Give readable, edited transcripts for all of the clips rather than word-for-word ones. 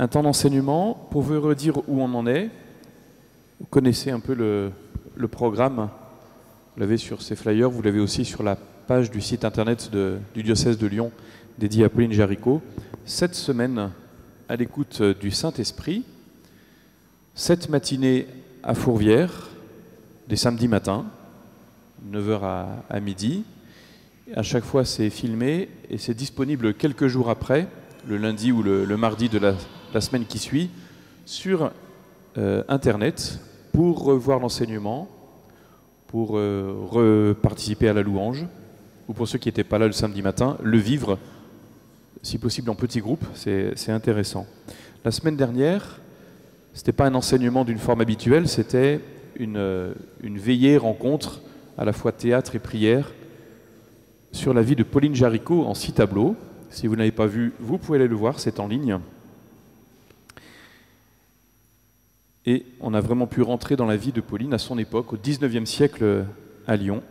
Un temps d'enseignement, pour vous redire où on en est, vous connaissez un peu le programme, vous l'avez sur ces flyers, vous l'avez aussi sur la page du site internet du diocèse de Lyon dédié à Pauline Jaricot. Cette semaine, à l'écoute du Saint-Esprit, 7 matinées à Fourvière, des samedis matins, 9h à midi. À chaque fois, c'est filmé et c'est disponible quelques jours après, le lundi ou le mardi de la semaine qui suit, sur Internet, pour revoir l'enseignement, pour reparticiper à la louange, ou pour ceux qui n'étaient pas là le samedi matin, le vivre, si possible en petits groupes, c'est intéressant. La semaine dernière, ce n'était pas un enseignement d'une forme habituelle, c'était une veillée, rencontre, à la fois théâtre et prière, sur la vie de Pauline Jaricot en 6 tableaux. Si vous n'avez pas vu, vous pouvez aller le voir, c'est en ligne. Et on a vraiment pu rentrer dans la vie de Pauline à son époque, au XIXe siècle à Lyon.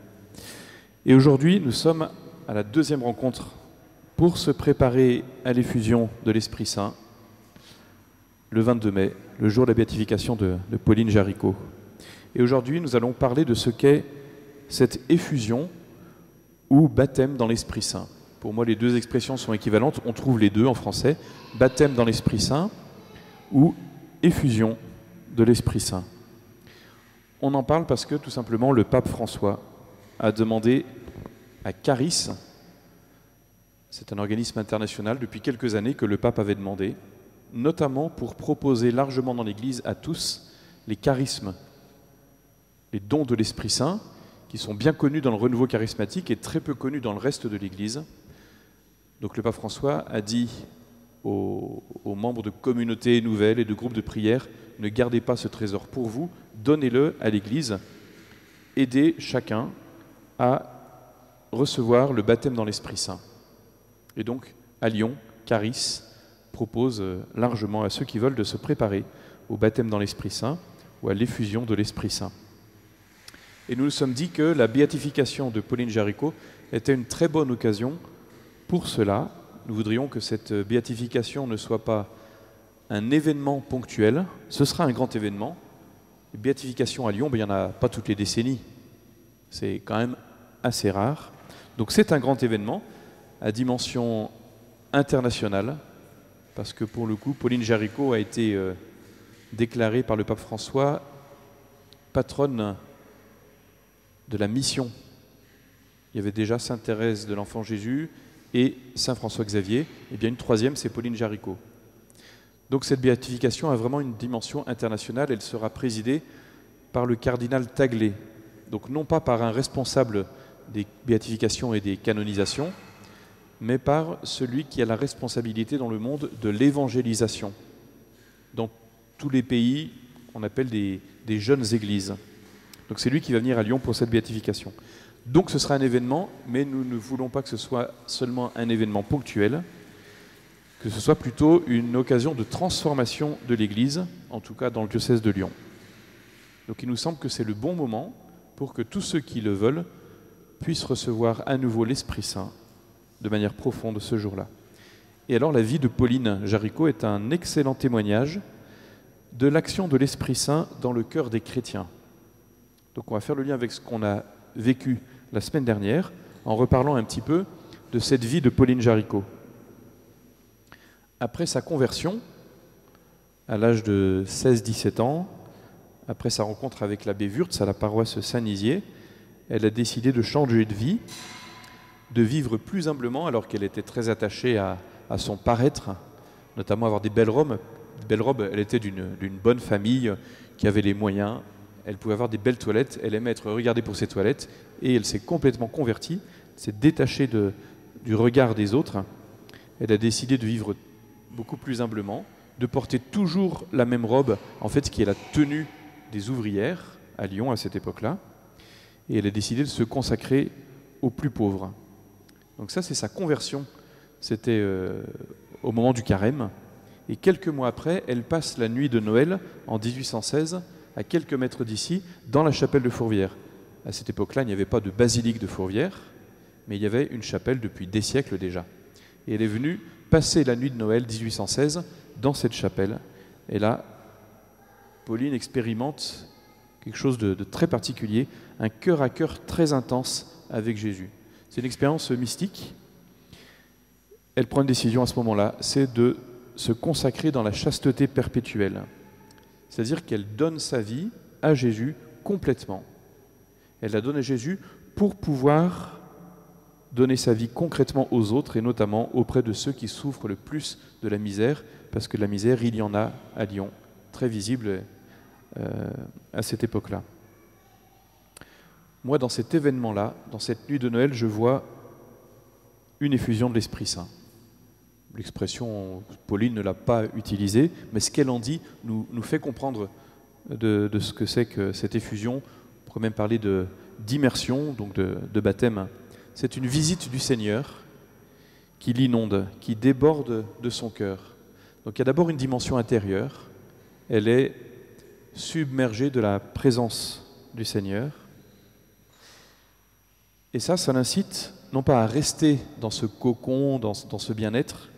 Et aujourd'hui, nous sommes à la 2e rencontre pour se préparer à l'effusion de l'Esprit Saint, le 22 mai, le jour de la béatification de Pauline Jaricot. Et aujourd'hui, nous allons parler de ce qu'est cette effusion ou baptême dans l'Esprit Saint. Pour moi, les deux expressions sont équivalentes, on trouve les deux en français, baptême dans l'Esprit Saint ou effusion de l'Esprit Saint. On en parle parce que, tout simplement, le pape François a demandé à Caris, c'est un organisme international depuis quelques années que le pape avait demandé, notamment pour proposer largement dans l'Église à tous les charismes, les dons de l'Esprit Saint, qui sont bien connus dans le renouveau charismatique et très peu connus dans le reste de l'Église. Donc le pape François a dit aux membres de communautés nouvelles et de groupes de prière, ne gardez pas ce trésor pour vous, donnez-le à l'Église, aidez chacun à recevoir le baptême dans l'Esprit Saint. Et donc, à Lyon, Caris propose largement à ceux qui veulent de se préparer au baptême dans l'Esprit Saint ou à l'effusion de l'Esprit Saint. Et nous nous sommes dit que la béatification de Pauline Jaricot était une très bonne occasion pour cela. Nous voudrions que cette béatification ne soit pas un événement ponctuel, ce sera un grand événement. Les béatifications à Lyon, il n'y en a pas toutes les décennies, c'est quand même assez rare. Donc c'est un grand événement à dimension internationale, parce que pour le coup, Pauline Jaricot a été déclarée par le pape François patronne de la mission. Il y avait déjà Sainte Thérèse de l'Enfant Jésus et Saint François Xavier, et bien une 3e, c'est Pauline Jaricot. Donc cette béatification a vraiment une dimension internationale, elle sera présidée par le cardinal Taglé, donc non pas par un responsable des béatifications et des canonisations, mais par celui qui a la responsabilité dans le monde de l'évangélisation. Dans tous les pays, on appelle des jeunes églises. Donc c'est lui qui va venir à Lyon pour cette béatification. Donc ce sera un événement, mais nous ne voulons pas que ce soit seulement un événement ponctuel, que ce soit plutôt une occasion de transformation de l'Église, en tout cas dans le diocèse de Lyon. Donc il nous semble que c'est le bon moment pour que tous ceux qui le veulent puissent recevoir à nouveau l'Esprit Saint de manière profonde ce jour-là. Et alors la vie de Pauline Jaricot est un excellent témoignage de l'action de l'Esprit Saint dans le cœur des chrétiens. Donc on va faire le lien avec ce qu'on a vécu la semaine dernière en reparlant un petit peu de cette vie de Pauline Jaricot. Après sa conversion, à l'âge de 16-17 ans, après sa rencontre avec l'abbé Wurtz à la paroisse Saint-Nizier, elle a décidé de changer de vie, de vivre plus humblement alors qu'elle était très attachée à son paraître, notamment avoir des belles robes. Elle était d'une bonne famille qui avait les moyens. Elle pouvait avoir des belles toilettes, elle aimait être regardée pour ses toilettes et elle s'est complètement convertie, s'est détachée du regard des autres. Elle a décidé de vivre beaucoup plus humblement, de porter toujours la même robe, en fait, qui est la tenue des ouvrières à Lyon à cette époque-là. Et elle a décidé de se consacrer aux plus pauvres. Donc ça, c'est sa conversion. C'était au moment du carême. Et quelques mois après, elle passe la nuit de Noël, en 1816, à quelques mètres d'ici, dans la chapelle de Fourvière. À cette époque-là, il n'y avait pas de basilique de Fourvière, mais il y avait une chapelle depuis des siècles déjà. Et elle est venue passer la nuit de Noël 1816 dans cette chapelle. Et là, Pauline expérimente quelque chose de très particulier, un cœur à cœur très intense avec Jésus. C'est une expérience mystique. Elle prend une décision à ce moment-là, c'est de se consacrer dans la chasteté perpétuelle. C'est-à-dire qu'elle donne sa vie à Jésus complètement. Elle la donne à Jésus pour pouvoir donner sa vie concrètement aux autres et notamment auprès de ceux qui souffrent le plus de la misère, parce que la misère, il y en a à Lyon, très visible à cette époque-là. Moi, dans cet événement-là, dans cette nuit de Noël, je vois une effusion de l'Esprit Saint. L'expression, Pauline ne l'a pas utilisée, mais ce qu'elle en dit nous fait comprendre de ce que c'est que cette effusion. On pourrait même parler d'immersion, donc de baptême. C'est une visite du Seigneur qui l'inonde, qui déborde de son cœur. Donc il y a d'abord une dimension intérieure, elle est submergée de la présence du Seigneur. Et ça l'incite non pas à rester dans ce cocon, dans ce bien-être,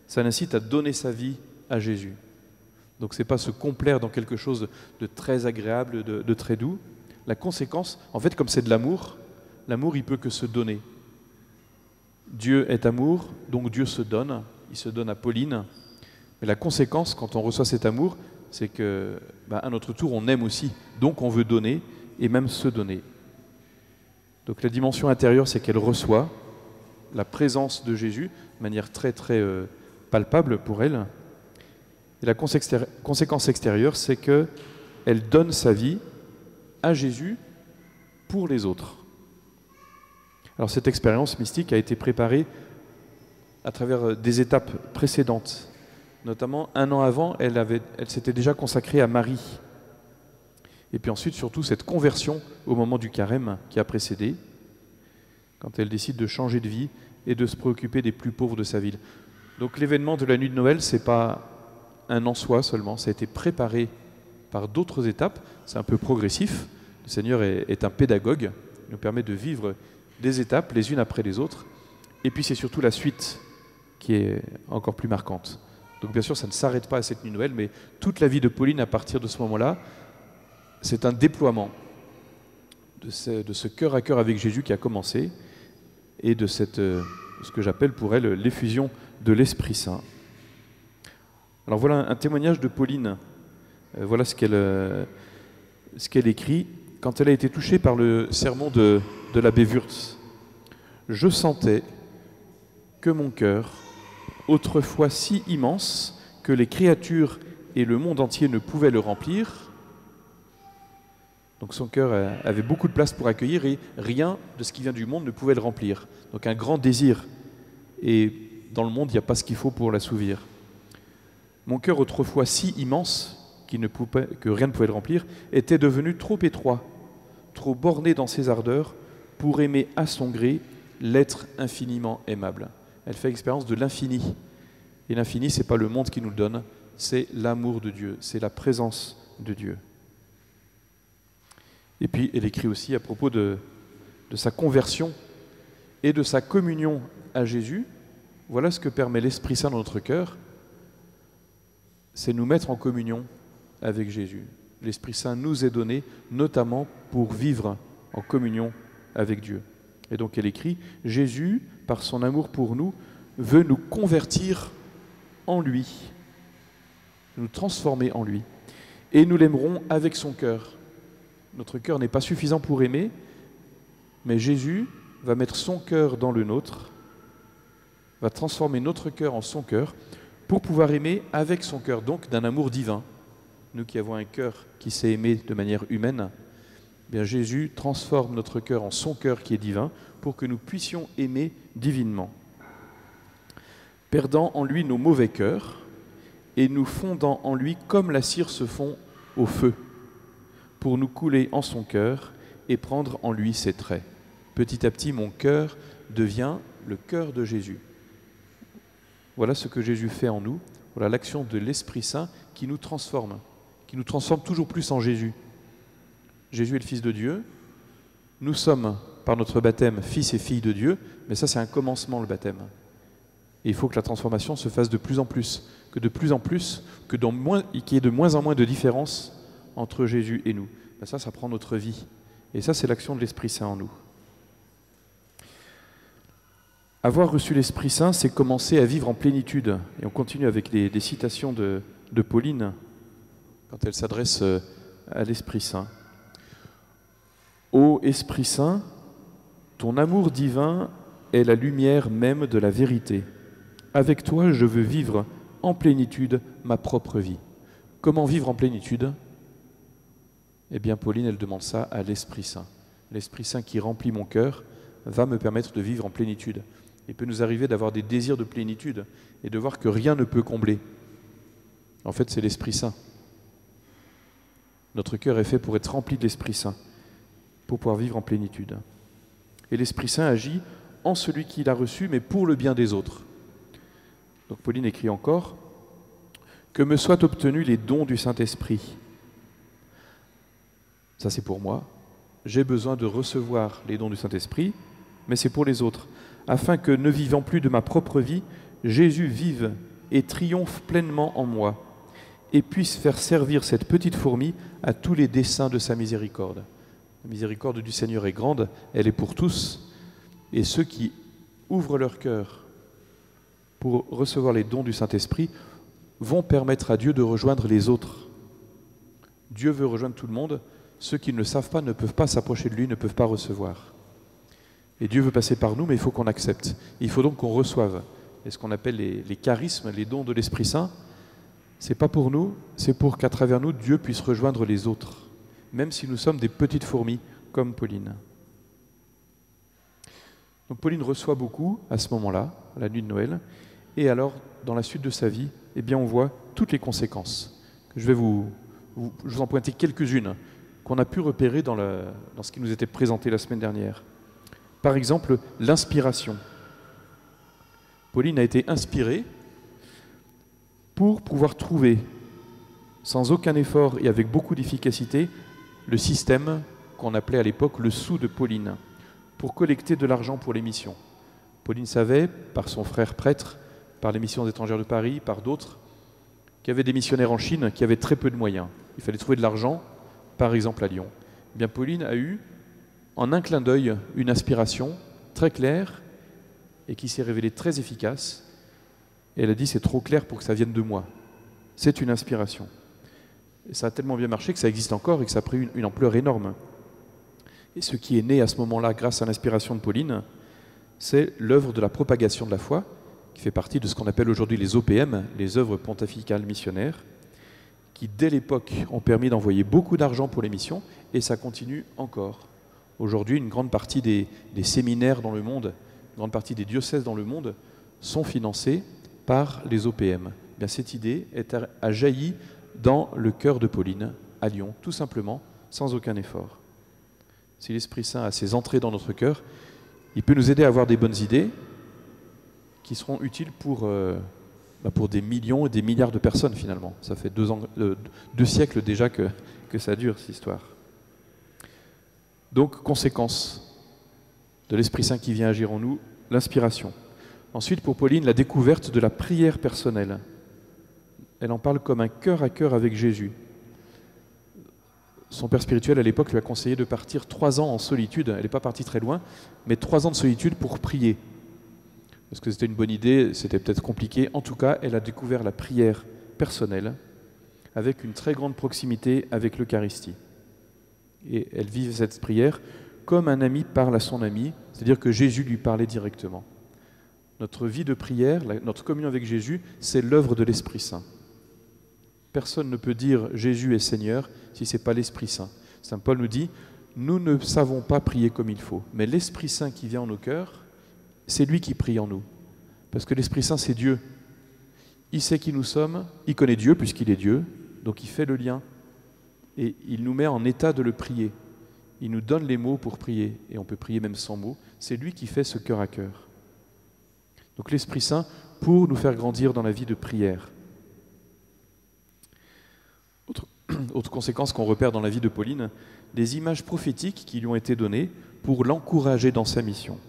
ça l'incite à donner sa vie à Jésus. Donc ce n'est pas se complaire dans quelque chose de très agréable, de très doux. La conséquence, en fait, comme c'est de l'amour, l'amour, il peut que se donner. Dieu est amour, donc Dieu se donne. Il se donne à Pauline. Mais la conséquence, quand on reçoit cet amour, c'est que, à notre tour, on aime aussi. Donc on veut donner et même se donner. Donc la dimension intérieure, c'est qu'elle reçoit la présence de Jésus de manière très, très palpable pour elle. Et la conséquence extérieure, c'est qu'elle donne sa vie à Jésus pour les autres. Alors cette expérience mystique a été préparée à travers des étapes précédentes. Notamment, 1 an avant, elle s'était déjà consacrée à Marie. Et puis ensuite, surtout, cette conversion au moment du carême qui a précédé, quand elle décide de changer de vie et de se préoccuper des plus pauvres de sa ville. Donc l'événement de la nuit de Noël, ce n'est pas un en soi seulement, ça a été préparé par d'autres étapes, c'est un peu progressif. Le Seigneur est un pédagogue, il nous permet de vivre des étapes les unes après les autres. Et puis c'est surtout la suite qui est encore plus marquante. Donc bien sûr, ça ne s'arrête pas à cette nuit de Noël, mais toute la vie de Pauline, à partir de ce moment-là, c'est un déploiement de ce cœur à cœur avec Jésus qui a commencé et de ce que j'appelle pour elle l'effusion de l'Esprit Saint. Alors voilà un témoignage de Pauline. Voilà ce qu'elle écrit quand elle a été touchée par le sermon de l'abbé Wurtz. « Je sentais que mon cœur, autrefois si immense que les créatures et le monde entier ne pouvaient le remplir, » donc son cœur avait beaucoup de place pour accueillir et rien de ce qui vient du monde ne pouvait le remplir. Donc un grand désir. Et dans le monde, il n'y a pas ce qu'il faut pour l'assouvir. Mon cœur, autrefois si immense que rien ne pouvait le remplir, était devenu trop étroit, trop borné dans ses ardeurs pour aimer à son gré l'être infiniment aimable. Elle fait expérience de l'infini. Et l'infini, ce n'est pas le monde qui nous le donne, c'est l'amour de Dieu, c'est la présence de Dieu. Et puis, elle écrit aussi à propos de sa conversion et de sa communion à Jésus. Voilà ce que permet l'Esprit Saint dans notre cœur, c'est nous mettre en communion avec Jésus. L'Esprit Saint nous est donné notamment pour vivre en communion avec Dieu. Et donc elle écrit, Jésus, par son amour pour nous, veut nous convertir en lui, nous transformer en lui. Et nous l'aimerons avec son cœur. Notre cœur n'est pas suffisant pour aimer, mais Jésus va mettre son cœur dans le nôtre, va transformer notre cœur en son cœur pour pouvoir aimer avec son cœur, donc d'un amour divin. Nous qui avons un cœur qui sait aimer de manière humaine, eh bien Jésus transforme notre cœur en son cœur qui est divin pour que nous puissions aimer divinement. Perdant en lui nos mauvais cœurs et nous fondant en lui comme la cire se fond au feu, pour nous couler en son cœur et prendre en lui ses traits. Petit à petit, mon cœur devient le cœur de Jésus. Voilà ce que Jésus fait en nous. Voilà l'action de l'Esprit Saint qui nous transforme toujours plus en Jésus. Jésus est le Fils de Dieu. Nous sommes, par notre baptême, fils et filles de Dieu, mais ça c'est un commencement, le baptême. Et il faut que la transformation se fasse de plus en plus, qu'il y ait de moins en moins de différence entre Jésus et nous. Ben ça prend notre vie. Et ça, c'est l'action de l'Esprit Saint en nous. Avoir reçu l'Esprit Saint, c'est commencer à vivre en plénitude. Et on continue avec des citations de Pauline, quand elle s'adresse à l'Esprit Saint. Ô Esprit Saint, ton amour divin est la lumière même de la vérité. Avec toi, je veux vivre en plénitude ma propre vie. Comment vivre en plénitude ? Eh bien, Pauline, elle demande ça à l'Esprit Saint. L'Esprit Saint qui remplit mon cœur va me permettre de vivre en plénitude. Il peut nous arriver d'avoir des désirs de plénitude et de voir que rien ne peut combler. En fait, c'est l'Esprit Saint. Notre cœur est fait pour être rempli de l'Esprit Saint, pour pouvoir vivre en plénitude. Et l'Esprit Saint agit en celui qui l'a reçu, mais pour le bien des autres. Donc Pauline écrit encore « Que me soient obtenus les dons du Saint-Esprit ». Ça, c'est pour moi. J'ai besoin de recevoir les dons du Saint-Esprit, mais c'est pour les autres, afin que, ne vivant plus de ma propre vie, Jésus vive et triomphe pleinement en moi, et puisse faire servir cette petite fourmi à tous les desseins de sa miséricorde. La miséricorde du Seigneur est grande, elle est pour tous, et ceux qui ouvrent leur cœur pour recevoir les dons du Saint-Esprit vont permettre à Dieu de rejoindre les autres. Dieu veut rejoindre tout le monde. Ceux qui ne le savent pas ne peuvent pas s'approcher de lui, ne peuvent pas recevoir. Et Dieu veut passer par nous, mais il faut qu'on accepte. Il faut donc qu'on reçoive. Et ce qu'on appelle les charismes, les dons de l'Esprit Saint, c'est pas pour nous, c'est pour qu'à travers nous, Dieu puisse rejoindre les autres, même si nous sommes des petites fourmis, comme Pauline. Donc Pauline reçoit beaucoup à ce moment-là, à la nuit de Noël, et alors, dans la suite de sa vie, eh bien, on voit toutes les conséquences. Je vais vous en pointer quelques-unes qu'on a pu repérer dans ce qui nous était présenté la semaine dernière. Par exemple, l'inspiration. Pauline a été inspirée pour pouvoir trouver, sans aucun effort et avec beaucoup d'efficacité, le système qu'on appelait à l'époque le sou de Pauline, pour collecter de l'argent pour les missions. Pauline savait, par son frère prêtre, par les missions étrangères de Paris, par d'autres, qu'il y avait des missionnaires en Chine qui avaient très peu de moyens. Il fallait trouver de l'argent, par exemple à Lyon. Eh bien, Pauline a eu, en un clin d'œil, une inspiration très claire et qui s'est révélée très efficace. Et elle a dit, c'est trop clair pour que ça vienne de moi. C'est une inspiration. Et ça a tellement bien marché que ça existe encore et que ça a pris une ampleur énorme. Et ce qui est né à ce moment-là, grâce à l'inspiration de Pauline, c'est l'œuvre de la propagation de la foi, qui fait partie de ce qu'on appelle aujourd'hui les OPM, les œuvres pontificales missionnaires, qui dès l'époque ont permis d'envoyer beaucoup d'argent pour les missions, et ça continue encore. Aujourd'hui, une grande partie des séminaires dans le monde, une grande partie des diocèses dans le monde sont financés par les OPM. Eh bien, cette idée a jailli dans le cœur de Pauline, à Lyon, tout simplement, sans aucun effort. Si l'Esprit Saint a ses entrées dans notre cœur, il peut nous aider à avoir des bonnes idées qui seront utiles pour des millions et des milliards de personnes finalement. Ça fait 2 siècles déjà que ça dure, cette histoire. Donc, conséquence de l'Esprit Saint qui vient agir en nous, l'inspiration. Ensuite, pour Pauline, la découverte de la prière personnelle. Elle en parle comme un cœur à cœur avec Jésus. Son père spirituel, à l'époque, lui a conseillé de partir 3 ans en solitude. Elle n'est pas partie très loin, mais 3 ans de solitude pour prier. Est-ce que c'était une bonne idée? C'était peut-être compliqué. En tout cas, elle a découvert la prière personnelle avec une très grande proximité avec l'Eucharistie. Et elle vit cette prière comme un ami parle à son ami, c'est-à-dire que Jésus lui parlait directement. Notre vie de prière, notre communion avec Jésus, c'est l'œuvre de l'Esprit Saint. Personne ne peut dire Jésus est Seigneur si ce n'est pas l'Esprit Saint. Saint Paul nous dit, nous ne savons pas prier comme il faut, mais l'Esprit Saint qui vient en nos cœurs, c'est lui qui prie en nous. Parce que l'Esprit Saint, c'est Dieu. Il sait qui nous sommes, il connaît Dieu puisqu'il est Dieu, donc il fait le lien. Et il nous met en état de le prier. Il nous donne les mots pour prier, et on peut prier même sans mots. C'est lui qui fait ce cœur à cœur. Donc l'Esprit Saint pour nous faire grandir dans la vie de prière. Autre conséquence qu'on repère dans la vie de Pauline, des images prophétiques qui lui ont été données pour l'encourager dans sa mission.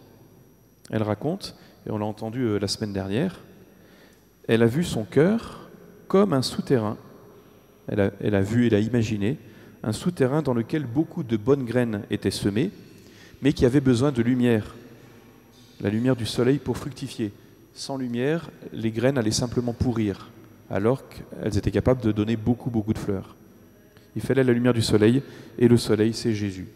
Elle raconte et on l'a entendu la semaine dernière, elle a vu son cœur comme un souterrain. Elle a vu, elle a imaginé un souterrain dans lequel beaucoup de bonnes graines étaient semées, mais qui avait besoin de lumière, la lumière du soleil pour fructifier. Sans lumière, les graines allaient simplement pourrir, alors qu'elles étaient capables de donner beaucoup de fleurs. Il fallait la lumière du soleil, et le soleil, c'est Jésus.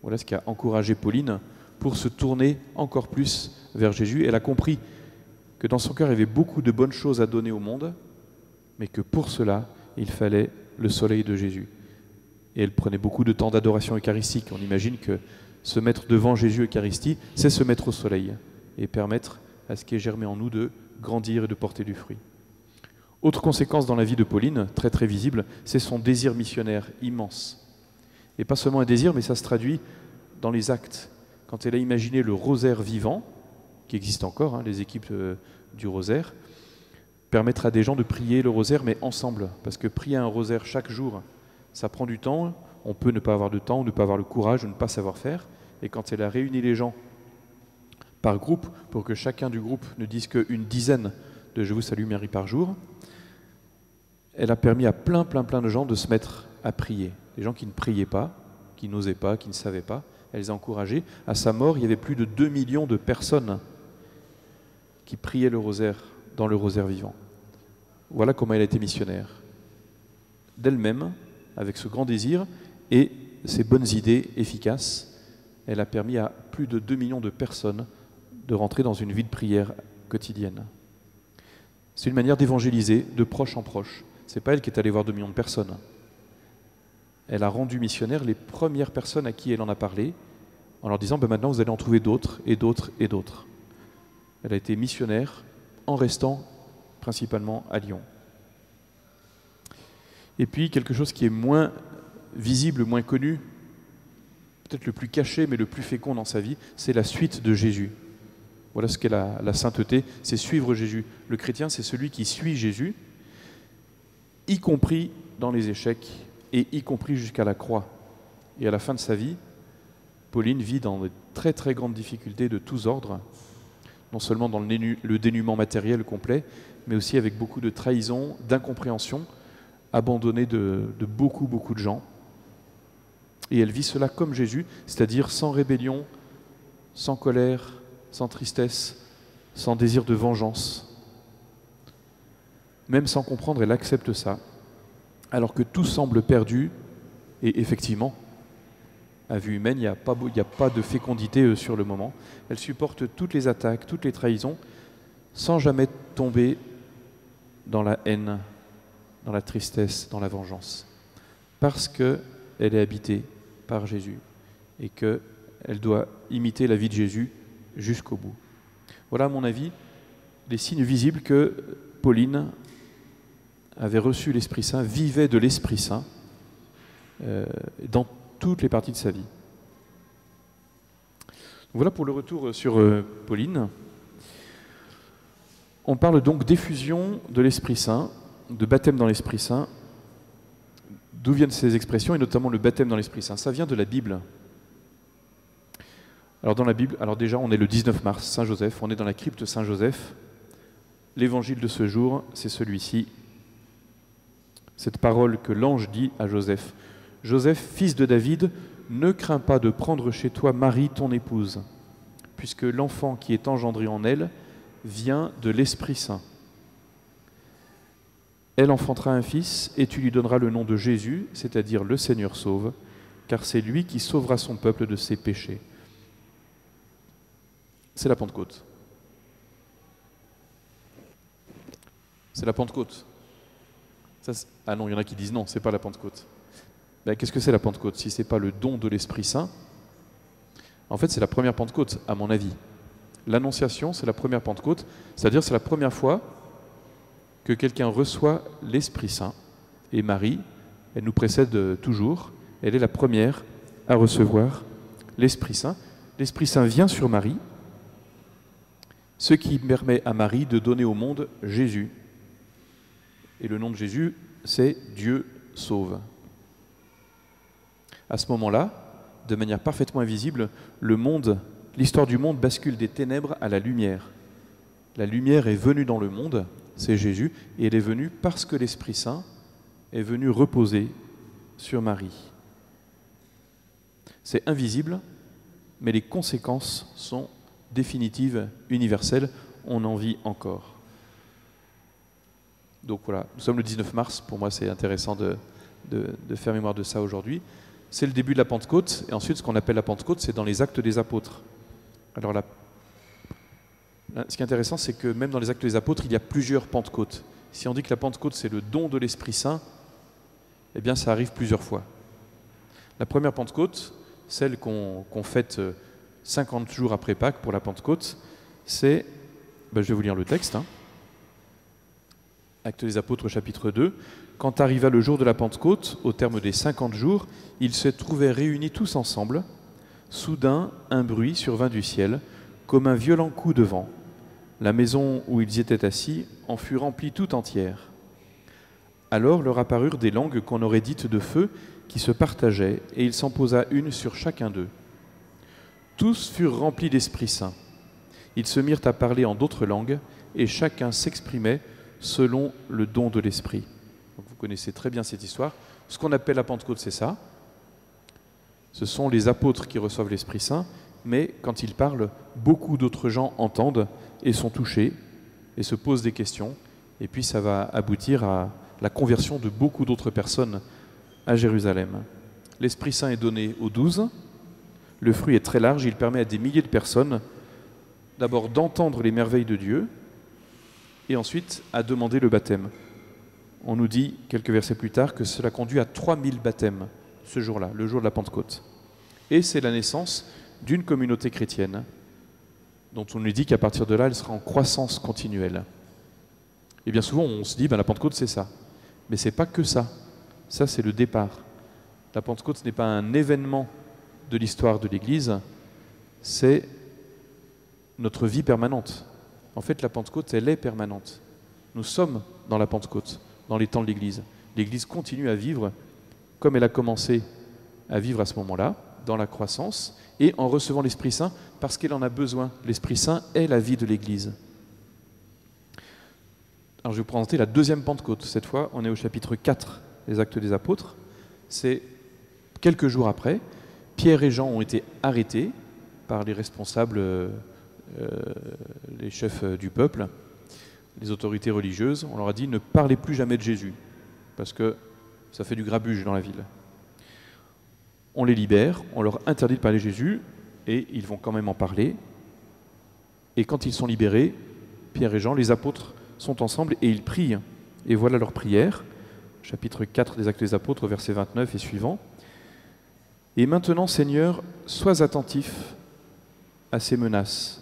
Voilà ce qui a encouragé Pauline pour se tourner encore plus vers Jésus. Elle a compris que dans son cœur, il y avait beaucoup de bonnes choses à donner au monde, mais que pour cela, il fallait le soleil de Jésus. Et elle prenait beaucoup de temps d'adoration eucharistique. On imagine que se mettre devant Jésus Eucharistie, c'est se mettre au soleil et permettre à ce qui est germé en nous de grandir et de porter du fruit. Autre conséquence dans la vie de Pauline, très très visible, c'est son désir missionnaire immense. Et pas seulement un désir, mais ça se traduit dans les actes. Quand elle a imaginé le rosaire vivant, qui existe encore, les équipes du rosaire, permettre à des gens de prier le rosaire, mais ensemble. Parce que prier un rosaire chaque jour, ça prend du temps, on peut ne pas avoir de temps, ou ne pas avoir le courage, ou ne pas savoir faire. Et quand elle a réuni les gens par groupe, pour que chacun du groupe ne dise qu'une dizaine de « Je vous salue Marie » par jour, elle a permis à plein de gens de se mettre à prier. Des gens qui ne priaient pas, qui n'osaient pas, qui ne savaient pas, elle les a encouragés. À sa mort, il y avait plus de 2 millions de personnes qui priaient le rosaire dans le rosaire vivant. Voilà comment elle a été missionnaire. D'elle-même, avec ce grand désir et ses bonnes idées efficaces, elle a permis à plus de 2 millions de personnes de rentrer dans une vie de prière quotidienne. C'est une manière d'évangéliser de proche en proche. Ce n'est pas elle qui est allée voir 2 millions de personnes. Elle a rendu missionnaires les premières personnes à qui elle en a parlé, en leur disant maintenant vous allez en trouver d'autres et d'autres et d'autres. Elle a été missionnaire en restant principalement à Lyon. Et puis quelque chose qui est moins visible, moins connu, peut-être le plus caché mais le plus fécond dans sa vie, c'est la suite de Jésus. Voilà ce qu'est la sainteté, c'est suivre Jésus. Le chrétien, c'est celui qui suit Jésus, y compris dans les échecs et y compris jusqu'à la croix. Et à la fin de sa vie, Pauline vit dans de très très grandes difficultés de tous ordres, non seulement dans le dénuement matériel complet, mais aussi avec beaucoup de trahison, d'incompréhension, abandonnée de beaucoup de gens. Et elle vit cela comme Jésus, c'est-à-dire sans rébellion, sans colère, sans tristesse, sans désir de vengeance. Même sans comprendre, elle accepte ça, alors que tout semble perdu, et effectivement, à vue humaine, il n'y a pas de fécondité sur le moment. Elle supporte toutes les attaques, toutes les trahisons, sans jamais tomber dans la haine, dans la tristesse, dans la vengeance. Parce qu'elle est habitée par Jésus et qu'elle doit imiter la vie de Jésus jusqu'au bout. Voilà, à mon avis, les signes visibles que Pauline avait reçu l'Esprit Saint, vivait de l'Esprit Saint dans toutes les parties de sa vie. Voilà pour le retour sur Pauline. On parle donc d'effusion de l'Esprit Saint, de baptême dans l'Esprit Saint. D'où viennent ces expressions, et notamment le baptême dans l'Esprit Saint? Ça vient de la Bible. Alors dans la Bible, déjà on est le 19 mars, Saint-Joseph, on est dans la crypte Saint-Joseph. L'évangile de ce jour, c'est celui-ci. Cette parole que l'ange dit à Joseph. Joseph, fils de David, ne crains pas de prendre chez toi Marie, ton épouse, puisque l'enfant qui est engendré en elle vient de l'Esprit Saint. Elle enfantera un fils et tu lui donneras le nom de Jésus, c'est-à-dire le Seigneur sauve, car c'est lui qui sauvera son peuple de ses péchés. C'est la Pentecôte. C'est la Pentecôte. Ah non, il y en a qui disent non, c'est pas la Pentecôte. Ben, qu'est-ce que c'est la Pentecôte si ce n'est pas le don de l'Esprit Saint? En fait, c'est la première Pentecôte, à mon avis. L'Annonciation, c'est la première Pentecôte, c'est-à-dire c'est la première fois que quelqu'un reçoit l'Esprit Saint. Et Marie, elle nous précède toujours, elle est la première à recevoir l'Esprit Saint. L'Esprit Saint vient sur Marie, ce qui permet à Marie de donner au monde Jésus. Et le nom de Jésus, c'est Dieu sauve. À ce moment-là, de manière parfaitement invisible, l'histoire du monde bascule des ténèbres à la lumière. La lumière est venue dans le monde, c'est Jésus, et elle est venue parce que l'Esprit Saint est venu reposer sur Marie. C'est invisible, mais les conséquences sont définitives, universelles, on en vit encore. Donc voilà, nous sommes le 19 mars, pour moi c'est intéressant de faire mémoire de ça aujourd'hui. C'est le début de la Pentecôte, et ensuite ce qu'on appelle la Pentecôte, c'est dans les Actes des Apôtres. Alors ce qui est intéressant, c'est que même dans les Actes des Apôtres, il y a plusieurs Pentecôtes. Si on dit que la Pentecôte, c'est le don de l'Esprit Saint, eh bien ça arrive plusieurs fois. La première Pentecôte, celle qu'on fête 50 jours après Pâques pour la Pentecôte, c'est, je vais vous lire le texte, Actes des Apôtres chapitre 2, « Quand arriva le jour de la Pentecôte, au terme des 50 jours, ils se trouvaient réunis tous ensemble. Soudain, un bruit survint du ciel, comme un violent coup de vent. La maison où ils étaient assis en fut remplie tout entière. Alors leur apparurent des langues qu'on aurait dites de feu, qui se partageaient, et il s'en posa une sur chacun d'eux. Tous furent remplis d'Esprit Saint. Ils se mirent à parler en d'autres langues, et chacun s'exprimait selon le don de l'Esprit. » Vous connaissez très bien cette histoire. Ce qu'on appelle la Pentecôte, c'est ça. Ce sont les apôtres qui reçoivent l'Esprit Saint, mais quand ils parlent, beaucoup d'autres gens entendent et sont touchés et se posent des questions. Et puis ça va aboutir à la conversion de beaucoup d'autres personnes à Jérusalem. L'Esprit Saint est donné aux 12. Le fruit est très large, il permet à des milliers de personnes d'abord d'entendre les merveilles de Dieu et ensuite à demander le baptême. On nous dit, quelques versets plus tard, que cela conduit à 3000 baptêmes ce jour-là, le jour de la Pentecôte. Et c'est la naissance d'une communauté chrétienne dont on nous dit qu'à partir de là, elle sera en croissance continuelle. Et bien souvent, on se dit, la Pentecôte, c'est ça. Mais ce n'est pas que ça. Ça, c'est le départ. La Pentecôte, ce n'est pas un événement de l'histoire de l'Église, c'est notre vie permanente. En fait, la Pentecôte, elle est permanente. Nous sommes dans la Pentecôte, dans les temps de l'Église. L'Église continue à vivre comme elle a commencé à vivre à ce moment-là, dans la croissance, et en recevant l'Esprit Saint, parce qu'elle en a besoin. L'Esprit Saint est la vie de l'Église. Alors je vais vous présenter la deuxième Pentecôte. Cette fois, on est au chapitre 4 des Actes des Apôtres. C'est quelques jours après. Pierre et Jean ont été arrêtés par les responsables, les chefs du peuple, les autorités religieuses. On leur a dit « Ne parlez plus jamais de Jésus » parce que ça fait du grabuge dans la ville. On les libère, on leur interdit de parler de Jésus et ils vont quand même en parler. Et quand ils sont libérés, Pierre et Jean, les apôtres, sont ensemble et ils prient. Et voilà leur prière, chapitre 4 des Actes des Apôtres, versets 29 et suivants. « Et maintenant, Seigneur, sois attentif à ces menaces.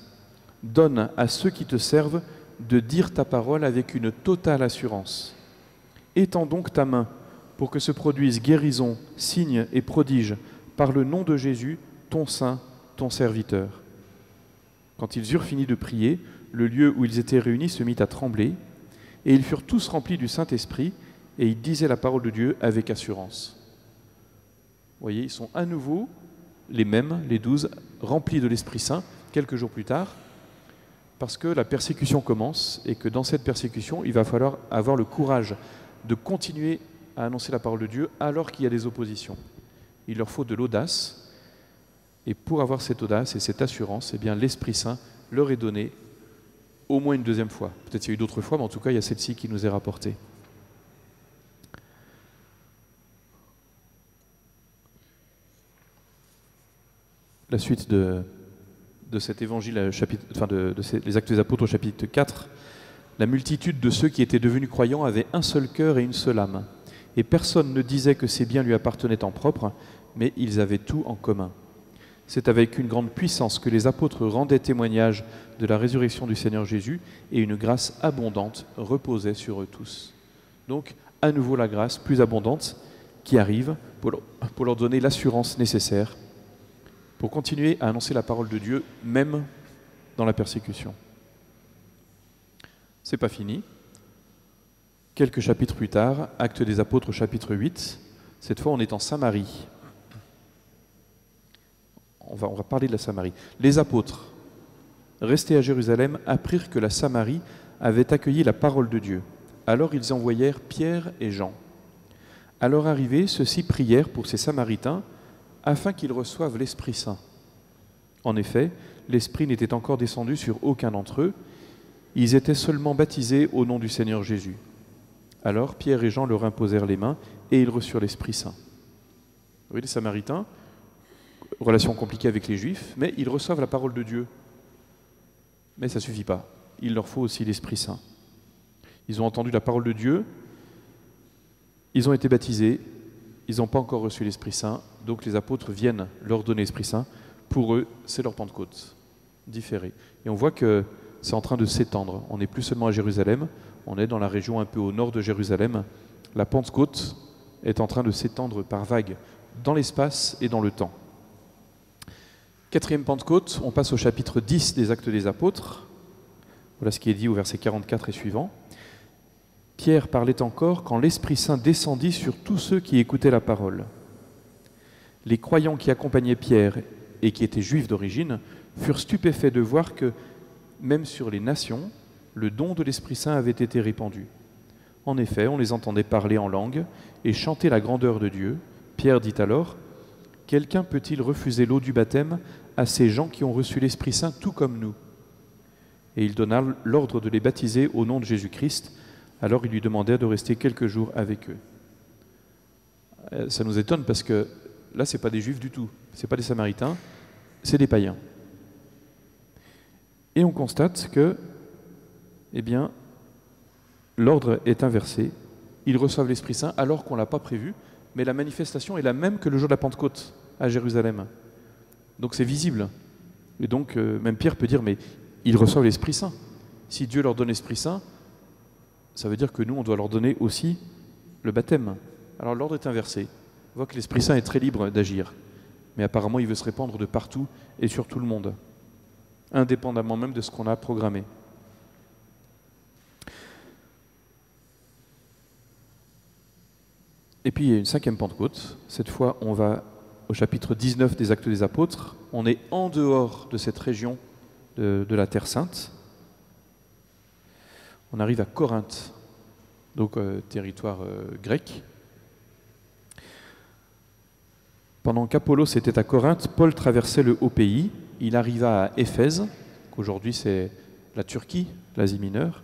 Donne à ceux qui te servent de dire ta parole avec une totale assurance. Étends donc ta main pour que se produisent guérison, signes et prodiges par le nom de Jésus, ton saint, ton serviteur. » Quand ils eurent fini de prier, le lieu où ils étaient réunis se mit à trembler, et ils furent tous remplis du Saint-Esprit, et ils disaient la parole de Dieu avec assurance. Vous voyez, ils sont à nouveau les mêmes, les 12, remplis de l'Esprit Saint, quelques jours plus tard, parce que la persécution commence, et que dans cette persécution, il va falloir avoir le courage de continuer à annoncer la parole de Dieu alors qu'il y a des oppositions. Il leur faut de l'audace, et pour avoir cette audace et cette assurance, eh bien, l'Esprit Saint leur est donné au moins une deuxième fois. Peut-être qu'il y a eu d'autres fois, mais en tout cas, il y a celle-ci qui nous est rapportée. La suite de cet évangile, les Actes des Apôtres au chapitre 4, la multitude de ceux qui étaient devenus croyants avait un seul cœur et une seule âme. Et personne ne disait que ses biens lui appartenaient en propre, mais ils avaient tout en commun. C'est avec une grande puissance que les apôtres rendaient témoignage de la résurrection du Seigneur Jésus, et une grâce abondante reposait sur eux tous. Donc, à nouveau la grâce plus abondante qui arrive pour leur donner l'assurance nécessaire pour continuer à annoncer la parole de Dieu, même dans la persécution. C'est pas fini. Quelques chapitres plus tard, Actes des Apôtres, chapitre 8, cette fois on est en Samarie. On va parler de la Samarie. Les apôtres restés à Jérusalem, apprirent que la Samarie avait accueilli la parole de Dieu. Alors ils envoyèrent Pierre et Jean. À leur arrivée, ceux-ci prièrent pour ces Samaritains afin qu'ils reçoivent l'Esprit Saint. En effet, l'Esprit n'était encore descendu sur aucun d'entre eux. Ils étaient seulement baptisés au nom du Seigneur Jésus. Alors Pierre et Jean leur imposèrent les mains et ils reçurent l'Esprit Saint. Oui, les Samaritains, relation compliquée avec les Juifs, mais ils reçoivent la parole de Dieu. Mais ça ne suffit pas. Il leur faut aussi l'Esprit Saint. Ils ont entendu la parole de Dieu, ils ont été baptisés, ils n'ont pas encore reçu l'Esprit Saint, donc les apôtres viennent leur donner l'Esprit Saint. Pour eux, c'est leur Pentecôte, différé. Et on voit que c'est en train de s'étendre. On n'est plus seulement à Jérusalem, on est dans la région un peu au nord de Jérusalem. La Pentecôte est en train de s'étendre par vagues dans l'espace et dans le temps. Quatrième Pentecôte, on passe au chapitre 10 des Actes des Apôtres. Voilà ce qui est dit au verset 44 et suivant. Pierre parlait encore quand l'Esprit Saint descendit sur tous ceux qui écoutaient la parole. Les croyants qui accompagnaient Pierre et qui étaient juifs d'origine furent stupéfaits de voir que, même sur les nations, le don de l'Esprit Saint avait été répandu. En effet, on les entendait parler en langue et chanter la grandeur de Dieu. Pierre dit alors, « Quelqu'un peut-il refuser l'eau du baptême à ces gens qui ont reçu l'Esprit Saint tout comme nous ?» Et il donna l'ordre de les baptiser au nom de Jésus-Christ. Alors ils lui demandèrent de rester quelques jours avec eux. Ça nous étonne parce que là, ce n'est pas des Juifs du tout, ce n'est pas des Samaritains, c'est des païens. Et on constate que, eh bien, l'ordre est inversé. Ils reçoivent l'Esprit Saint alors qu'on ne l'a pas prévu, mais la manifestation est la même que le jour de la Pentecôte à Jérusalem. Donc c'est visible. Et donc, même Pierre peut dire, mais ils reçoivent l'Esprit Saint. Si Dieu leur donne l'Esprit Saint, ça veut dire que nous, on doit leur donner aussi le baptême. Alors l'ordre est inversé. On voit que l'Esprit Saint est très libre d'agir. Mais apparemment, il veut se répandre de partout et sur tout le monde, indépendamment même de ce qu'on a programmé. Et puis, il y a une cinquième Pentecôte. Cette fois, on va au chapitre 19 des Actes des Apôtres. On est en dehors de cette région de la Terre Sainte. On arrive à Corinthe, donc territoire grec. Pendant qu'Apollos était à Corinthe, Paul traversait le haut pays. Il arriva à Éphèse, qu'aujourd'hui c'est la Turquie, l'Asie mineure,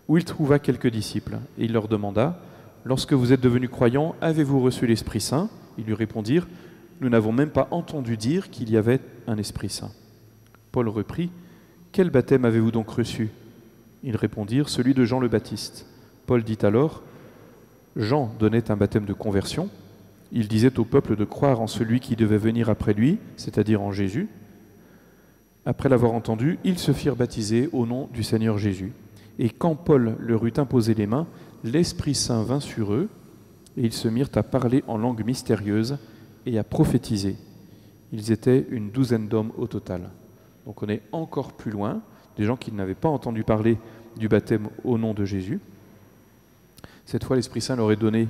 où il trouva quelques disciples. Et il leur demanda, « Lorsque vous êtes devenus croyants, avez-vous reçu l'Esprit Saint ?» Ils lui répondirent, « Nous n'avons même pas entendu dire qu'il y avait un Esprit Saint. » Paul reprit, « Quel baptême avez-vous donc reçu ?» Ils répondirent, « Celui de Jean le Baptiste. » Paul dit alors, « Jean donnait un baptême de conversion. Il disait au peuple de croire en celui qui devait venir après lui, c'est-à-dire en Jésus. Après l'avoir entendu, ils se firent baptiser au nom du Seigneur Jésus. Et quand Paul leur eut imposé les mains, l'Esprit Saint vint sur eux, et ils se mirent à parler en langue mystérieuse et à prophétiser. Ils étaient une douzaine d'hommes au total. » Donc on est encore plus loin, des gens qui n'avaient pas entendu parler du baptême au nom de Jésus. Cette fois, l'Esprit Saint leur est donné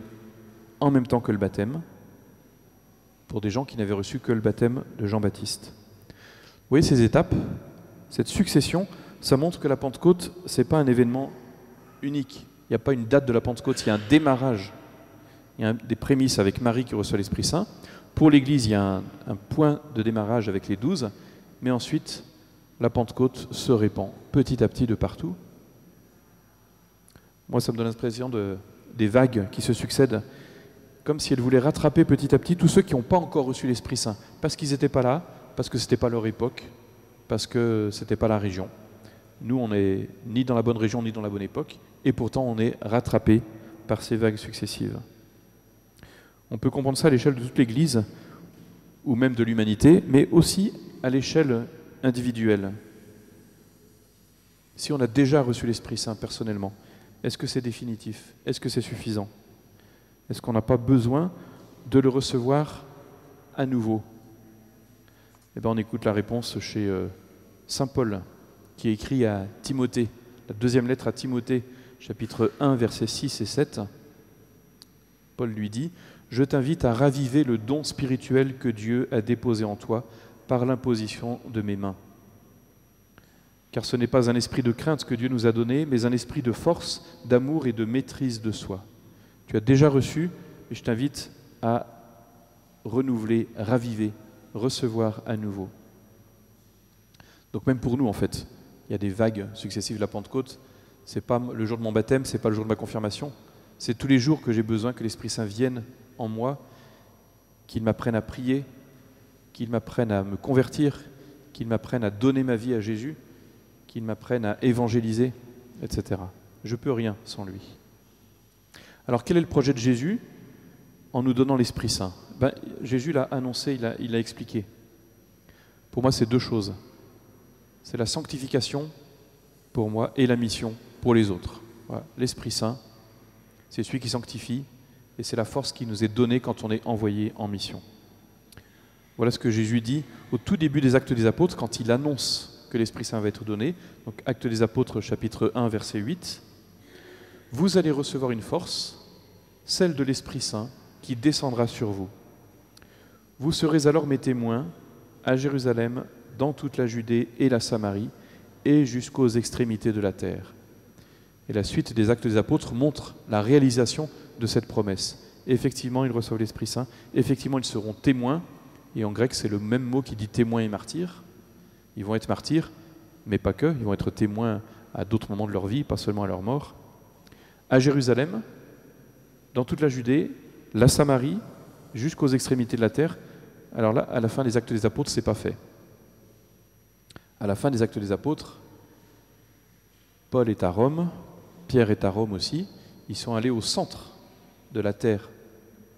en même temps que le baptême, pour des gens qui n'avaient reçu que le baptême de Jean-Baptiste. Vous voyez ces étapes, cette succession, ça montre que la Pentecôte, ce n'est pas un événement unique. Il n'y a pas une date de la Pentecôte, il y a un démarrage. Il y a des prémices avec Marie qui reçoit l'Esprit Saint. Pour l'Église, il y a un point de démarrage avec les 12, mais ensuite, la Pentecôte se répand petit à petit de partout. Moi, ça me donne l'impression des vagues qui se succèdent, comme si elles voulaient rattraper petit à petit tous ceux qui n'ont pas encore reçu l'Esprit Saint, parce qu'ils n'étaient pas là, parce que ce n'était pas leur époque, parce que ce n'était pas la région. Nous, on n'est ni dans la bonne région, ni dans la bonne époque, et pourtant on est rattrapé par ces vagues successives. On peut comprendre ça à l'échelle de toute l'Église, ou même de l'humanité, mais aussi à l'échelle individuelle. Si on a déjà reçu l'Esprit Saint personnellement, est-ce que c'est définitif? Est-ce que c'est suffisant? Est-ce qu'on n'a pas besoin de le recevoir à nouveau? Eh bien, on écoute la réponse chez saint Paul, qui écrit à Timothée, la deuxième lettre à Timothée, chapitre 1, versets 6 et 7. Paul lui dit, « Je t'invite à raviver le don spirituel que Dieu a déposé en toi par l'imposition de mes mains. » car ce n'est pas un esprit de crainte que Dieu nous a donné, mais un esprit de force, d'amour et de maîtrise de soi. Tu as déjà reçu, et je t'invite à renouveler, raviver, recevoir à nouveau. Donc même pour nous, en fait, il y a des vagues successives de la Pentecôte. Ce n'est pas le jour de mon baptême, ce n'est pas le jour de ma confirmation. C'est tous les jours que j'ai besoin que l'Esprit Saint vienne en moi, qu'il m'apprenne à prier, qu'il m'apprenne à me convertir, qu'il m'apprenne à donner ma vie à Jésus, qu'il m'apprenne à évangéliser, etc. Je ne peux rien sans lui. Alors quel est le projet de Jésus en nous donnant l'Esprit Saint? Jésus l'a annoncé, il l'a expliqué. Pour moi, c'est deux choses. C'est la sanctification pour moi et la mission pour les autres. Voilà. L'Esprit Saint, c'est celui qui sanctifie et c'est la force qui nous est donnée quand on est envoyé en mission. Voilà ce que Jésus dit au tout début des Actes des Apôtres quand il annonce que l'Esprit Saint va être donné. Donc Actes des Apôtres chapitre 1 verset 8. Vous allez recevoir une force, celle de l'Esprit Saint qui descendra sur vous. Vous serez alors mes témoins à Jérusalem, dans toute la Judée et la Samarie, et jusqu'aux extrémités de la terre. Et la suite des Actes des Apôtres montre la réalisation de cette promesse. Effectivement, ils reçoivent l'Esprit Saint. Effectivement, ils seront témoins. Et en grec, c'est le même mot qui dit témoins et martyrs. Ils vont être martyrs, mais pas que. Ils vont être témoins à d'autres moments de leur vie, pas seulement à leur mort. À Jérusalem, dans toute la Judée, la Samarie, jusqu'aux extrémités de la terre. Alors là, à la fin des Actes des Apôtres, c'est pas fait. À la fin des Actes des Apôtres, Paul est à Rome, Pierre est à Rome aussi. Ils sont allés au centre de la terre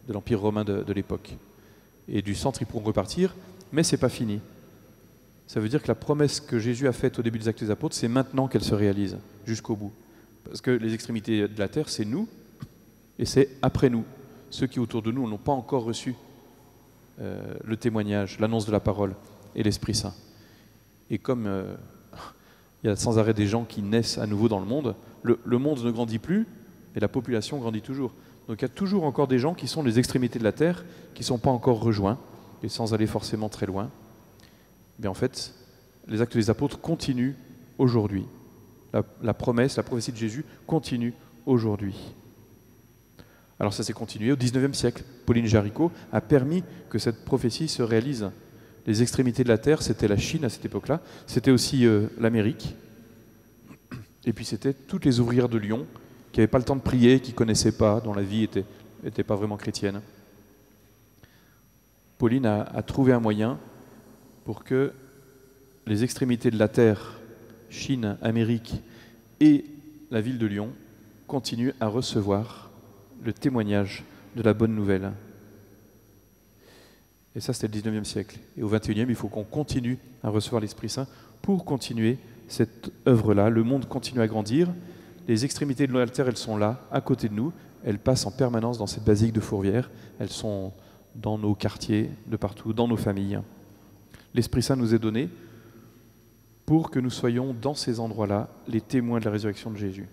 de l'Empire romain de l'époque. Et du centre, ils pourront repartir, mais ce n'est pas fini. Ça veut dire que la promesse que Jésus a faite au début des Actes des Apôtres, c'est maintenant qu'elle se réalise, jusqu'au bout. Parce que les extrémités de la terre, c'est nous, et c'est après nous. Ceux qui autour de nous n'ont pas encore reçu le témoignage, l'annonce de la parole et l'Esprit Saint. Et comme il y a sans arrêt des gens qui naissent à nouveau dans le monde ne grandit plus, et la population grandit toujours. Donc il y a toujours encore des gens qui sont les extrémités de la terre, qui ne sont pas encore rejoints, et sans aller forcément très loin. Mais en fait, les Actes des Apôtres continuent aujourd'hui. La promesse, la prophétie de Jésus continue aujourd'hui. Alors ça s'est continué au XIXe siècle. Pauline Jaricot a permis que cette prophétie se réalise. Les extrémités de la terre, c'était la Chine à cette époque-là, c'était aussi l'Amérique, et puis c'était toutes les ouvrières de Lyon qui n'avaient pas le temps de prier, qui ne connaissaient pas, dont la vie était pas vraiment chrétienne. Pauline a trouvé un moyen pour que les extrémités de la terre, Chine, Amérique et la ville de Lyon, continuent à recevoir le témoignage de la bonne nouvelle. Et ça, c'était le XIXe siècle. Et au XXIe, il faut qu'on continue à recevoir l'Esprit Saint pour continuer cette œuvre-là. Le monde continue à grandir. Les extrémités de la terre, elles sont là, à côté de nous. Elles passent en permanence dans cette basilique de Fourvière. Elles sont dans nos quartiers, de partout, dans nos familles. L'Esprit Saint nous est donné pour que nous soyons dans ces endroits-là les témoins de la résurrection de Jésus.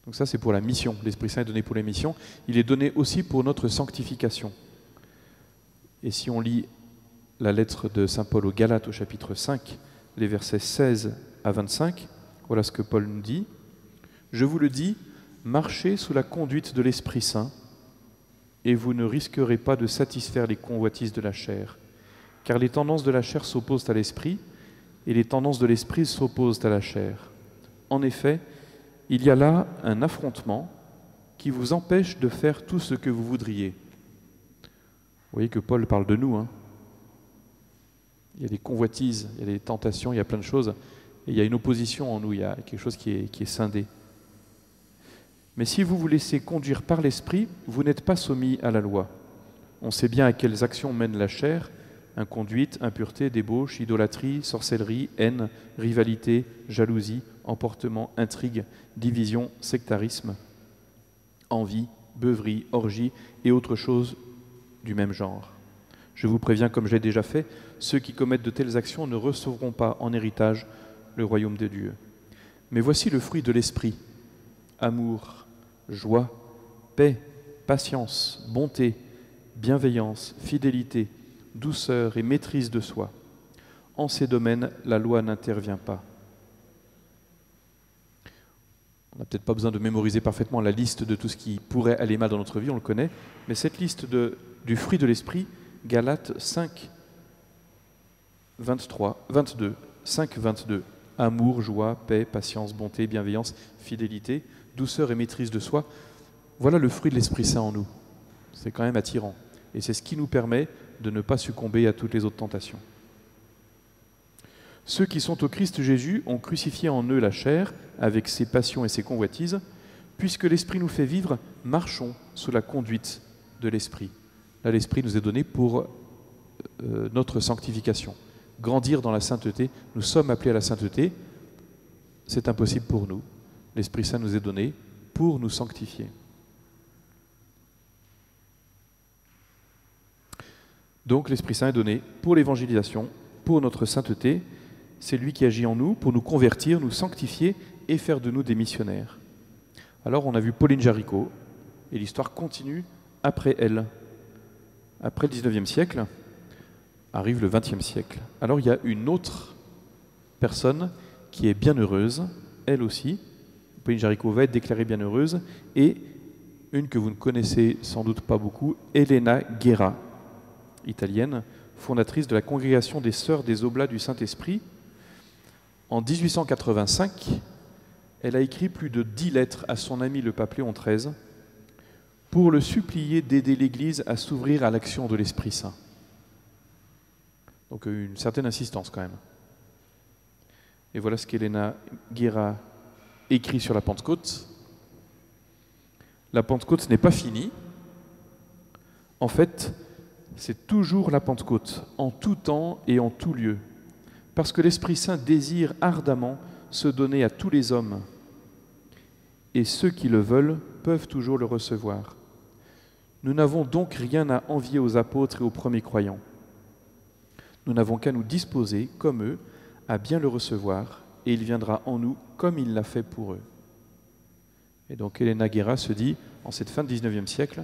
Donc ça, c'est pour la mission. L'Esprit Saint est donné pour les missions. Il est donné aussi pour notre sanctification. Et si on lit la lettre de saint Paul aux Galates au chapitre 5, les versets 16 à 25, voilà ce que Paul nous dit. « Je vous le dis, marchez sous la conduite de l'Esprit Saint, et vous ne risquerez pas de satisfaire les convoitises de la chair. Car les tendances de la chair s'opposent à l'Esprit, et les tendances de l'Esprit s'opposent à la chair. En effet, il y a là un affrontement qui vous empêche de faire tout ce que vous voudriez. » Vous voyez que Paul parle de nous. Il y a des convoitises, il y a des tentations, il y a plein de choses. Et il y a une opposition en nous, il y a quelque chose qui est scindé. Mais si vous vous laissez conduire par l'Esprit, vous n'êtes pas soumis à la loi. On sait bien à quelles actions mène la chair: inconduite, impureté, débauche, idolâtrie, sorcellerie, haine, rivalité, jalousie, emportement, intrigue, division, sectarisme, envie, beuverie, orgie et autres choses du même genre. Je vous préviens, comme j'ai déjà fait, ceux qui commettent de telles actions ne recevront pas en héritage le royaume de Dieu. Mais voici le fruit de l'Esprit: amour, joie, paix, patience, bonté, bienveillance, fidélité, douceur et maîtrise de soi. En ces domaines, la loi n'intervient pas. On n'a peut-être pas besoin de mémoriser parfaitement la liste de tout ce qui pourrait aller mal dans notre vie, on le connaît, mais cette liste du fruit de l'esprit, Galates 5, 22, amour, joie, paix, patience, bonté, bienveillance, fidélité, douceur et maîtrise de soi. Voilà le fruit de l'Esprit Saint en nous. C'est quand même attirant. Et c'est ce qui nous permet de ne pas succomber à toutes les autres tentations. Ceux qui sont au Christ Jésus ont crucifié en eux la chair avec ses passions et ses convoitises. Puisque l'Esprit nous fait vivre, marchons sous la conduite de l'Esprit. Là, l'Esprit nous est donné pour notre sanctification. Grandir dans la sainteté, nous sommes appelés à la sainteté, c'est impossible pour nous. L'Esprit Saint nous est donné pour nous sanctifier. Donc l'Esprit Saint est donné pour l'évangélisation, pour notre sainteté. C'est lui qui agit en nous pour nous convertir, nous sanctifier et faire de nous des missionnaires. Alors on a vu Pauline Jaricot, et l'histoire continue après elle. Après le 19e siècle, arrive le 20e siècle. Alors il y a une autre personne qui est bienheureuse, elle aussi. Pauline Jaricot va être déclarée bienheureuse, et une que vous ne connaissez sans doute pas beaucoup, Elena Guerra, italienne, fondatrice de la congrégation des Sœurs des Oblats du Saint-Esprit. En 1885, elle a écrit plus de 10 lettres à son ami le pape Léon XIII pour le supplier d'aider l'Église à s'ouvrir à l'action de l'Esprit Saint. Donc une certaine insistance quand même. Et voilà ce qu'Elena Guerra écrit sur la Pentecôte. La Pentecôte, ce n'est pas fini. En fait, c'est toujours la Pentecôte, en tout temps et en tout lieu. Parce que l'Esprit Saint désire ardemment se donner à tous les hommes. Et ceux qui le veulent peuvent toujours le recevoir. Nous n'avons donc rien à envier aux apôtres et aux premiers croyants. Nous n'avons qu'à nous disposer, comme eux, à bien le recevoir, et il viendra en nous comme il l'a fait pour eux. Et donc Elena Guerra se dit, en cette fin du 19e siècle,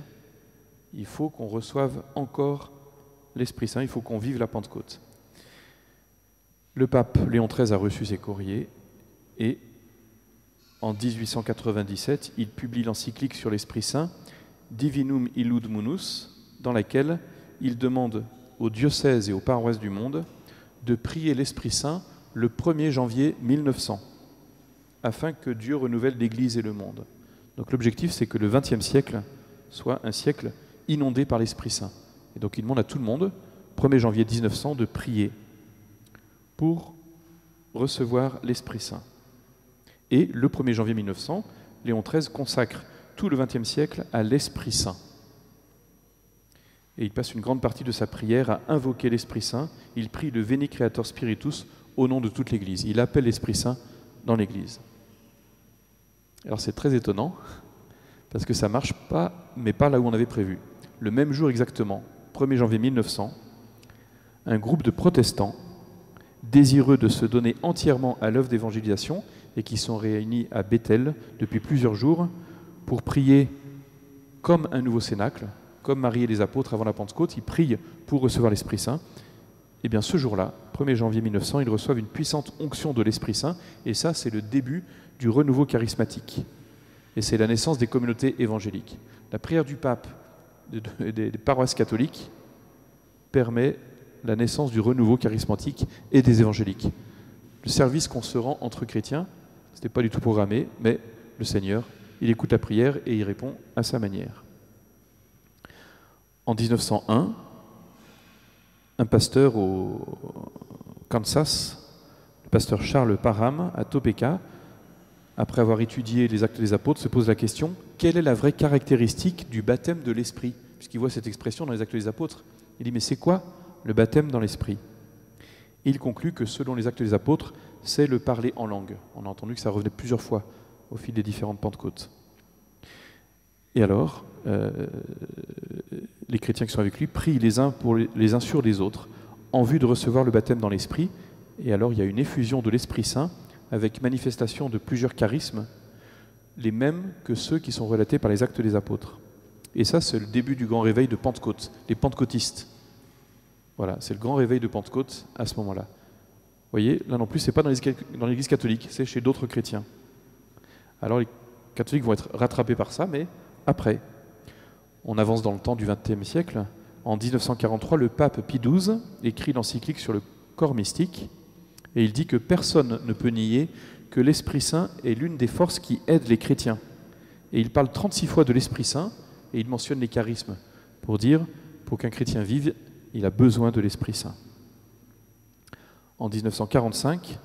il faut qu'on reçoive encore l'Esprit Saint, il faut qu'on vive la Pentecôte. Le pape Léon XIII a reçu ses courriers et en 1897, il publie l'encyclique sur l'Esprit Saint, Divinum Illud Munus, dans laquelle il demande aux diocèses et aux paroisses du monde de prier l'Esprit Saint le 1er janvier 1900, afin que Dieu renouvelle l'Église et le monde. Donc l'objectif, c'est que le XXe siècle soit un siècle inondé par l'Esprit Saint. Et donc il demande à tout le monde, 1er janvier 1900, de prier pour recevoir l'Esprit Saint. Et le 1er janvier 1900, Léon XIII consacre tout le XXe siècle à l'Esprit Saint. Et il passe une grande partie de sa prière à invoquer l'Esprit Saint. Il prie le Veni Creator Spiritus au nom de toute l'Église. Il appelle l'Esprit Saint dans l'Église. Alors c'est très étonnant, parce que ça ne marche pas, mais pas là où on avait prévu. Le même jour exactement, 1er janvier 1900, un groupe de protestants, désireux de se donner entièrement à l'œuvre d'évangélisation, et qui sont réunis à Bethel depuis plusieurs jours pour prier comme un nouveau cénacle, comme Marie et les apôtres avant la Pentecôte, ils prient pour recevoir l'Esprit Saint. Et bien ce jour-là, 1er janvier 1900, ils reçoivent une puissante onction de l'Esprit Saint, et ça c'est le début du renouveau charismatique. Et c'est la naissance des communautés évangéliques. La prière du pape des paroisses catholiques permet la naissance du renouveau charismatique et des évangéliques. Le service qu'on se rend entre chrétiens, ce n'était pas du tout programmé, mais le Seigneur, il écoute la prière et il répond à sa manière. En 1901, un pasteur au Kansas, le pasteur Charles Parham, à Topeka, après avoir étudié les Actes des Apôtres, se pose la question, quelle est la vraie caractéristique du baptême de l'Esprit? Puisqu'il voit cette expression dans les Actes des Apôtres. Il dit, mais c'est quoi le baptême dans l'Esprit? Il conclut que selon les Actes des Apôtres, c'est le parler en langue. On a entendu que ça revenait plusieurs fois au fil des différentes Pentecôtes. Et alors, les chrétiens qui sont avec lui prient les uns sur les autres en vue de recevoir le baptême dans l'Esprit. Et alors, il y a une effusion de l'Esprit Saint avec manifestation de plusieurs charismes, les mêmes que ceux qui sont relatés par les Actes des Apôtres. Et ça, c'est le début du grand réveil de Pentecôte, les pentecôtistes. Voilà, c'est le grand réveil de Pentecôte à ce moment-là. voyez, là non plus, ce n'est pas dans l'Église catholique, c'est chez d'autres chrétiens. Alors les catholiques vont être rattrapés par ça, mais après. On avance dans le temps du XXe siècle. En 1943, le pape Pie XII écrit l'encyclique sur le corps mystique, et il dit que personne ne peut nier que l'Esprit Saint est l'une des forces qui aident les chrétiens. Et il parle 36 fois de l'Esprit Saint, et il mentionne les charismes, pour dire, pour qu'un chrétien vive, il a besoin de l'Esprit Saint. En 1945,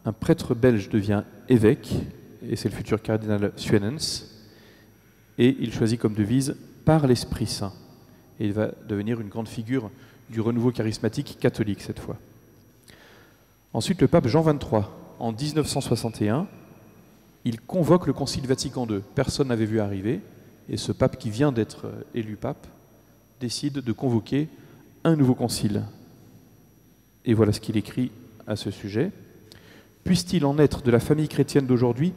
un prêtre belge devient évêque, et c'est le futur cardinal Suenens, et il choisit comme devise « par l'Esprit Saint ». Et il va devenir une grande figure du renouveau charismatique catholique cette fois. Ensuite, le pape Jean XXIII, en 1961, il convoque le Concile Vatican II. Personne n'avait vu arriver, et ce pape qui vient d'être élu pape décide de convoquer un nouveau concile. Et voilà ce qu'il écrit à ce sujet. « Puisse-t-il en être de la famille chrétienne d'aujourd'hui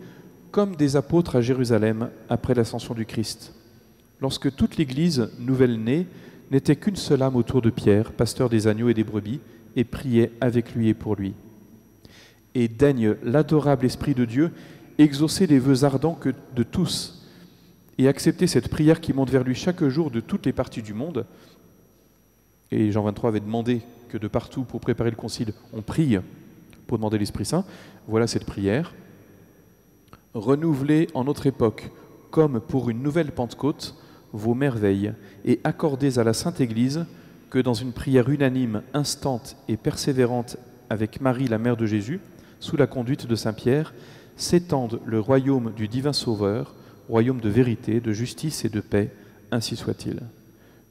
comme des apôtres à Jérusalem après l'ascension du Christ, lorsque toute l'Église nouvelle-née n'était qu'une seule âme autour de Pierre, pasteur des agneaux et des brebis, et priait avec lui et pour lui. Et daigne l'adorable Esprit de Dieu exaucer les vœux ardents de tous, et accepter cette prière qui monte vers lui chaque jour de toutes les parties du monde. » Et Jean XXIII avait demandé que de partout, pour préparer le concile, on prie pour demander l'Esprit Saint. Voilà cette prière. « Renouvelez en notre époque, comme pour une nouvelle Pentecôte, vos merveilles, et accordez à la Sainte Église que dans une prière unanime, instante et persévérante avec Marie, la mère de Jésus, sous la conduite de Saint Pierre, s'étende le royaume du divin Sauveur, royaume de vérité, de justice et de paix, ainsi soit-il.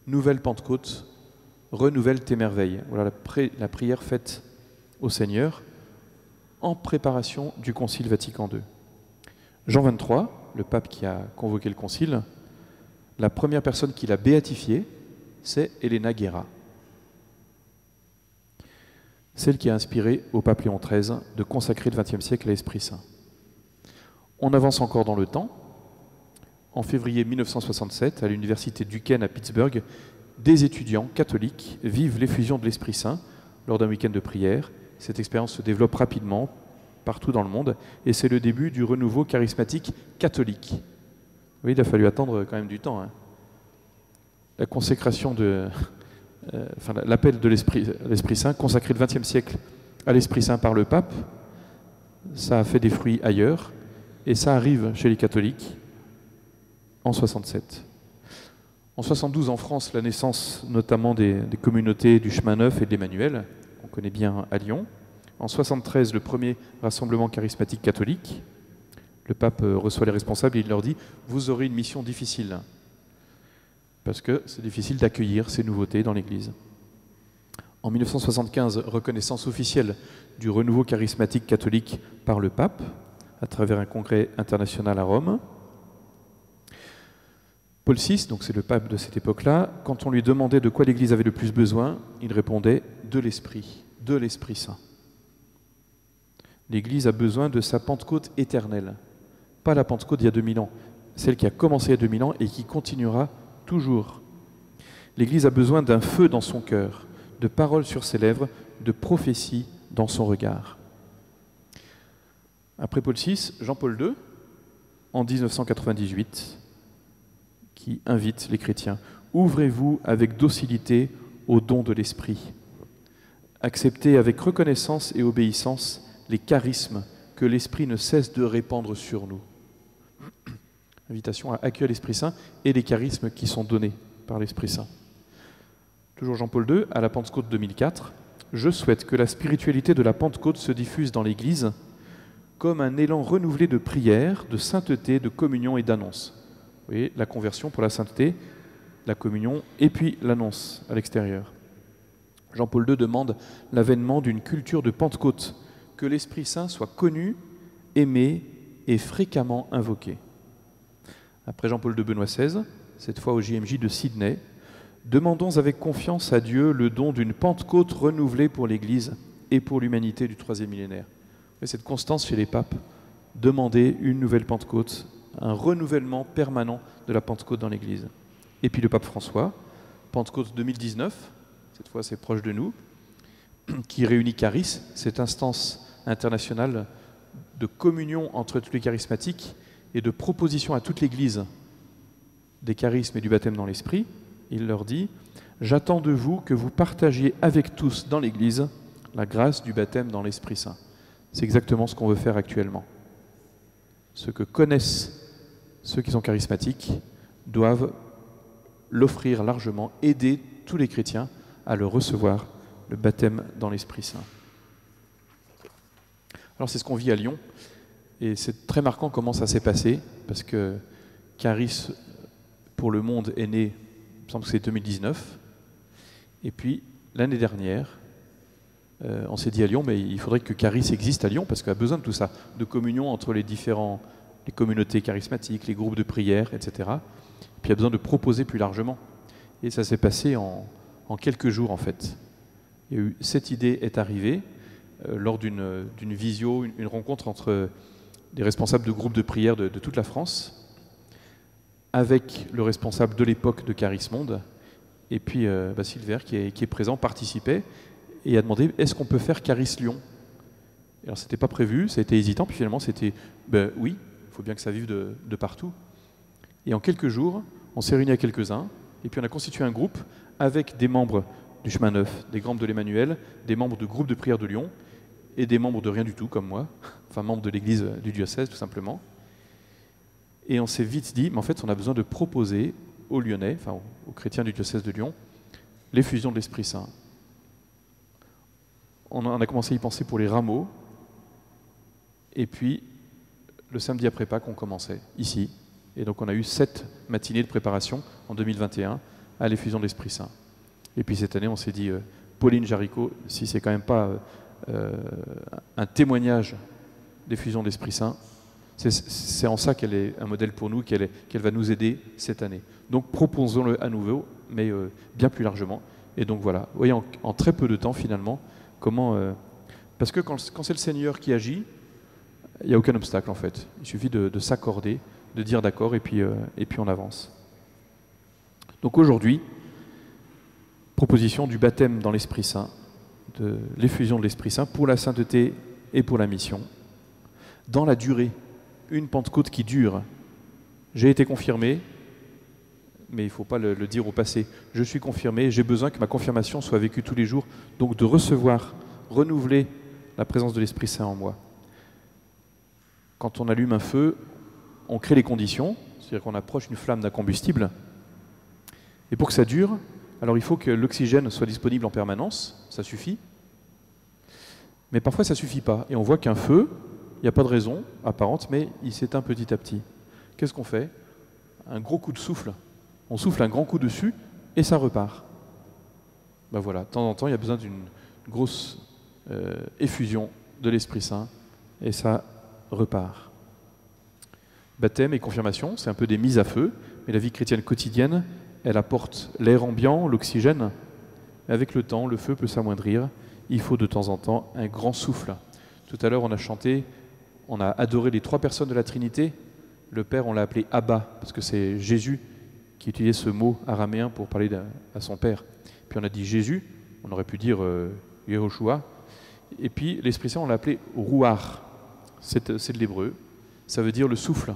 Nouvelle Pentecôte, renouvelle tes merveilles. » Voilà la prière faite au Seigneur en préparation du Concile Vatican II. Jean XXIII, le pape qui a convoqué le concile, la première personne qu'il a béatifiée, c'est Elena Guerra, celle qui a inspiré au pape Léon XIII de consacrer le XXe siècle à l'Esprit Saint. On avance encore dans le temps. En février 1967, à l'université Duquesne à Pittsburgh, des étudiants catholiques vivent l'effusion de l'Esprit Saint lors d'un week-end de prière. Cette expérience se développe rapidement partout dans le monde et c'est le début du renouveau charismatique catholique. Oui, il a fallu attendre quand même du temps. La consécration l'appel de l'Esprit Saint, consacré le XXe siècle à l'Esprit Saint par le pape, ça a fait des fruits ailleurs et ça arrive chez les catholiques en 67. En 72, en France, la naissance notamment des communautés du Chemin Neuf et de l'Emmanuel, qu'on connaît bien à Lyon. En 73, le premier rassemblement charismatique catholique. Le pape reçoit les responsables et il leur dit « Vous aurez une mission difficile » parce que c'est difficile d'accueillir ces nouveautés dans l'Église. En 1975, reconnaissance officielle du renouveau charismatique catholique par le pape à travers un congrès international à Rome. Paul VI, donc c'est le pape de cette époque-là, quand on lui demandait de quoi l'Église avait le plus besoin, il répondait « de l'Esprit Saint ». L'Église a besoin de sa Pentecôte éternelle, pas la Pentecôte d'il y a 2000 ans, celle qui a commencé il y a 2000 ans et qui continuera toujours. L'Église a besoin d'un feu dans son cœur, de paroles sur ses lèvres, de prophéties dans son regard. Après Paul VI, Jean-Paul II, en 1998, qui invite les chrétiens « Ouvrez-vous avec docilité au don de l'Esprit. Acceptez avec reconnaissance et obéissance les charismes que l'Esprit ne cesse de répandre sur nous. » Invitation à accueillir l'Esprit Saint et les charismes qui sont donnés par l'Esprit Saint. Toujours Jean-Paul II, à la Pentecôte 2004, « Je souhaite que la spiritualité de la Pentecôte se diffuse dans l'Église comme un élan renouvelé de prière, de sainteté, de communion et d'annonce. » Vous voyez, la conversion pour la sainteté, la communion et puis l'annonce à l'extérieur. Jean-Paul II demande l'avènement d'une culture de Pentecôte, que l'Esprit Saint soit connu, aimé et fréquemment invoqué. Après Jean-Paul II, Benoît XVI, cette fois au JMJ de Sydney, demandons avec confiance à Dieu le don d'une Pentecôte renouvelée pour l'Église et pour l'humanité du troisième millénaire. Et cette constance chez les papes, demander une nouvelle Pentecôte, un renouvellement permanent de la Pentecôte dans l'Église. Et puis le pape François, Pentecôte 2019, cette fois c'est proche de nous, qui réunit Charis, cette instance internationale de communion entre tous les charismatiques et de proposition à toute l'Église des charismes et du baptême dans l'Esprit. Il leur dit « J'attends de vous que vous partagiez avec tous dans l'Église la grâce du baptême dans l'Esprit Saint. » C'est exactement ce qu'on veut faire actuellement. Ce que connaissent ceux qui sont charismatiques doivent l'offrir largement, aider tous les chrétiens à le recevoir, le baptême dans l'Esprit Saint. Alors c'est ce qu'on vit à Lyon, et c'est très marquant comment ça s'est passé, parce que Charis pour le monde est né, il me semble que c'est 2019, et puis l'année dernière, on s'est dit à Lyon, mais il faudrait que Charis existe à Lyon, parce qu'elle a besoin de tout ça, de communion entre les communautés charismatiques, les groupes de prière, etc. Puis il y a besoin de proposer plus largement. Et ça s'est passé en quelques jours, en fait. Cette idée est arrivée lors d'une visio, une rencontre entre des responsables de groupes de prière de toute la France, avec le responsable de l'époque de Charis Monde, et puis Sylvain, qui est présent, participait, et a demandé « Est-ce qu'on peut faire Charis Lyon ?» Alors c'était pas prévu, ça a été hésitant, puis finalement c'était « Oui, il faut bien que ça vive de partout. » Et en quelques jours, on s'est réunis à quelques-uns, et puis on a constitué un groupe avec des membres du Chemin Neuf, des membres de l'Emmanuel, des membres de groupes de prière de Lyon, et des membres de rien du tout, comme moi, enfin membres de l'église du diocèse, tout simplement. Et on s'est vite dit, mais en fait, on a besoin de proposer aux Lyonnais, enfin aux chrétiens du diocèse de Lyon, l'effusion de l'Esprit Saint. On a commencé à y penser pour les rameaux, et puis le samedi après Pâques, on commençait, ici. Et donc on a eu 7 matinées de préparation en 2021 à l'effusion de l'Esprit Saint. Et puis cette année, on s'est dit, Pauline Jaricot, si c'est quand même pas un témoignage d'effusion de l'Esprit Saint, c'est en ça qu'elle est un modèle pour nous, qu'elle va nous aider cette année. Donc proposons-le à nouveau, mais bien plus largement. Et donc voilà, vous voyez, en très peu de temps finalement, comment... parce que quand c'est le Seigneur qui agit, il n'y a aucun obstacle en fait. Il suffit de s'accorder, de dire d'accord, et puis on avance. Donc aujourd'hui, proposition du baptême dans l'Esprit Saint, de l'effusion de l'Esprit Saint pour la sainteté et pour la mission. Dans la durée, une Pentecôte qui dure. J'ai été confirmé, mais il ne faut pas le dire au passé. Je suis confirmé, j'ai besoin que ma confirmation soit vécue tous les jours, donc de recevoir, renouveler la présence de l'Esprit Saint en moi. Quand on allume un feu, on crée les conditions, c'est-à-dire qu'on approche une flamme d'un combustible, et pour que ça dure, alors il faut que l'oxygène soit disponible en permanence, ça suffit, mais parfois ça ne suffit pas, et on voit qu'un feu, il n'y a pas de raison apparente, mais il s'éteint petit à petit. Qu'est-ce qu'on fait? Un gros coup de souffle. On souffle un grand coup dessus, et ça repart. Ben voilà, de temps en temps, il y a besoin d'une grosse effusion de l'Esprit Saint, et ça repart. Baptême et confirmation, c'est un peu des mises à feu, mais la vie chrétienne quotidienne, elle apporte l'air ambiant, l'oxygène. Avec le temps, le feu peut s'amoindrir. Il faut de temps en temps un grand souffle. Tout à l'heure, on a chanté, on a adoré les 3 personnes de la Trinité. Le Père, on l'a appelé Abba, parce que c'est Jésus qui utilisait ce mot araméen pour parler à son Père. Puis on a dit Jésus, on aurait pu dire Yehoshua. Et puis l'Esprit Saint, on l'a appelé Rouar. C'est de l'hébreu. Ça veut dire le souffle.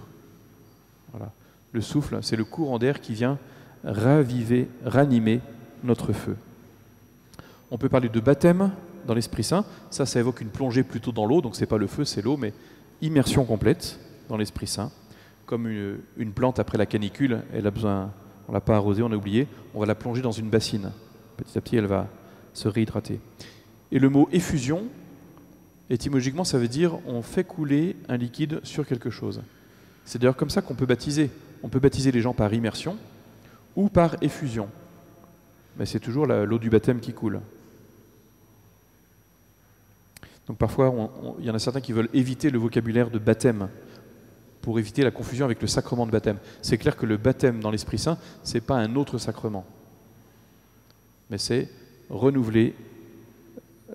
Voilà. Le souffle, c'est le courant d'air qui vient raviver, ranimer notre feu. On peut parler de baptême dans l'Esprit Saint. Ça évoque une plongée plutôt dans l'eau, donc c'est pas le feu, c'est l'eau, mais immersion complète dans l'Esprit Saint. Comme une plante après la canicule, elle a besoin, on l'a pas arrosée, on a oublié, on va la plonger dans une bassine. Petit à petit, elle va se réhydrater. Et le mot effusion, étymologiquement, ça veut dire on fait couler un liquide sur quelque chose. C'est d'ailleurs comme ça qu'on peut baptiser. On peut baptiser les gens par immersion ou par effusion. Mais c'est toujours l'eau du baptême qui coule. Donc parfois, il y en a certains qui veulent éviter le vocabulaire de baptême pour éviter la confusion avec le sacrement de baptême. C'est clair que le baptême dans l'Esprit Saint, ce n'est pas un autre sacrement. Mais c'est renouveler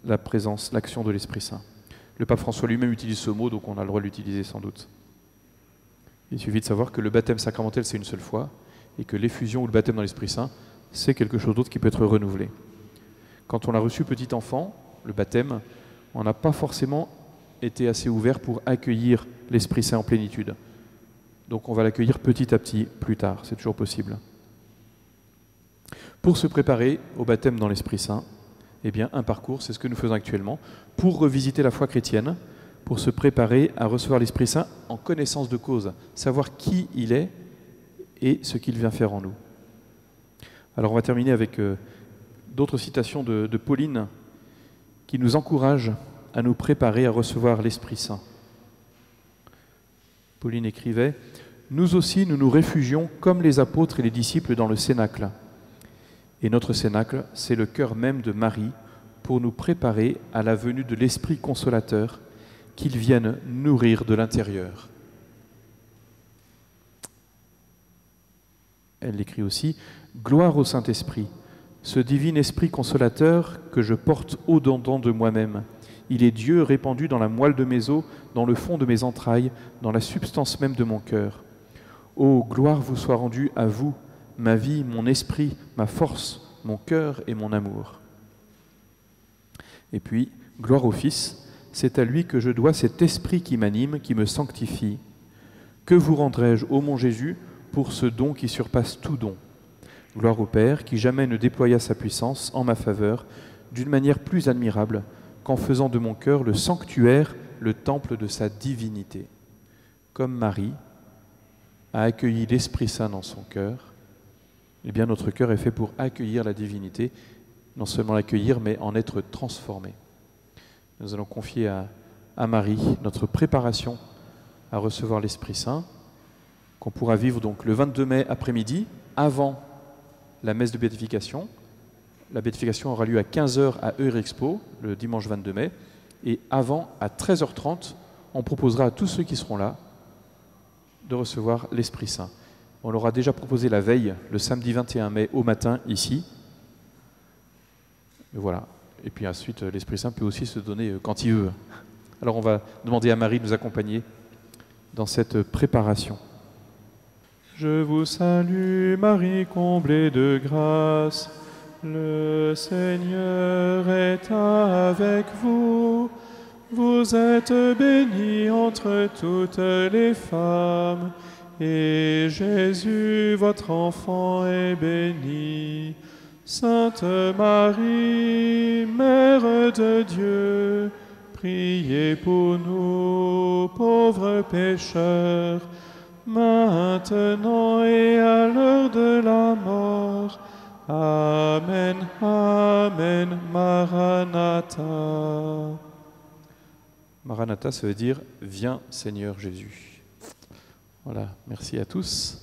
la présence, l'action de l'Esprit Saint. Le pape François lui-même utilise ce mot, donc on a le droit de l'utiliser sans doute. Il suffit de savoir que le baptême sacramentel, c'est une seule fois, et que l'effusion ou le baptême dans l'Esprit Saint, c'est quelque chose d'autre qui peut être renouvelé. Quand on l'a reçu petit enfant, le baptême, on n'a pas forcément été assez ouvert pour accueillir l'Esprit Saint en plénitude. Donc on va l'accueillir petit à petit plus tard, c'est toujours possible. Pour se préparer au baptême dans l'Esprit Saint, eh bien un parcours, c'est ce que nous faisons actuellement, pour revisiter la foi chrétienne, pour se préparer à recevoir l'Esprit Saint en connaissance de cause, savoir qui il est et ce qu'il vient faire en nous. Alors on va terminer avec d'autres citations de Pauline qui nous encouragent à nous préparer à recevoir l'Esprit Saint. Pauline écrivait « Nous aussi, nous nous réfugions comme les apôtres et les disciples dans le cénacle. Et notre cénacle, c'est le cœur même de Marie pour nous préparer à la venue de l'Esprit consolateur qu'il vienne nourrir de l'intérieur. » Elle écrit aussi « Gloire au Saint-Esprit, ce divin Esprit consolateur que je porte au-dedans de moi-même. Il est Dieu répandu dans la moelle de mes os, dans le fond de mes entrailles, dans la substance même de mon cœur. Ô gloire vous soit rendue à vous, ma vie, mon esprit, ma force, mon cœur et mon amour. » Et puis, gloire au Fils, c'est à lui que je dois cet esprit qui m'anime, qui me sanctifie. Que vous rendrai-je, ô mon Jésus, pour ce don qui surpasse tout don? Gloire au Père, qui jamais ne déploya sa puissance en ma faveur d'une manière plus admirable qu'en faisant de mon cœur le sanctuaire, le temple de sa divinité. Comme Marie a accueilli l'Esprit Saint dans son cœur, eh bien notre cœur est fait pour accueillir la divinité, non seulement l'accueillir, mais en être transformé. Nous allons confier à Marie notre préparation à recevoir l'Esprit Saint, qu'on pourra vivre donc le 22 mai après-midi, avant la messe de béatification. La béatification aura lieu à 15h à Eurexpo, le dimanche 22 mai, et avant, à 13h30, on proposera à tous ceux qui seront là de recevoir l'Esprit Saint. On l'aura déjà proposé la veille, le samedi 21 mai au matin, ici. Et voilà. Et puis ensuite, l'Esprit Saint peut aussi se donner quand il veut. Alors on va demander à Marie de nous accompagner dans cette préparation. Je vous salue, Marie, comblée de grâce. Le Seigneur est avec vous. Vous êtes bénie entre toutes les femmes. Et Jésus, votre enfant, est béni. Sainte Marie, Mère de Dieu, priez pour nous, pauvres pécheurs, maintenant et à l'heure de la mort. Amen, Amen, Maranatha. Maranatha, ça veut dire « Viens, Seigneur Jésus ». Voilà, merci à tous.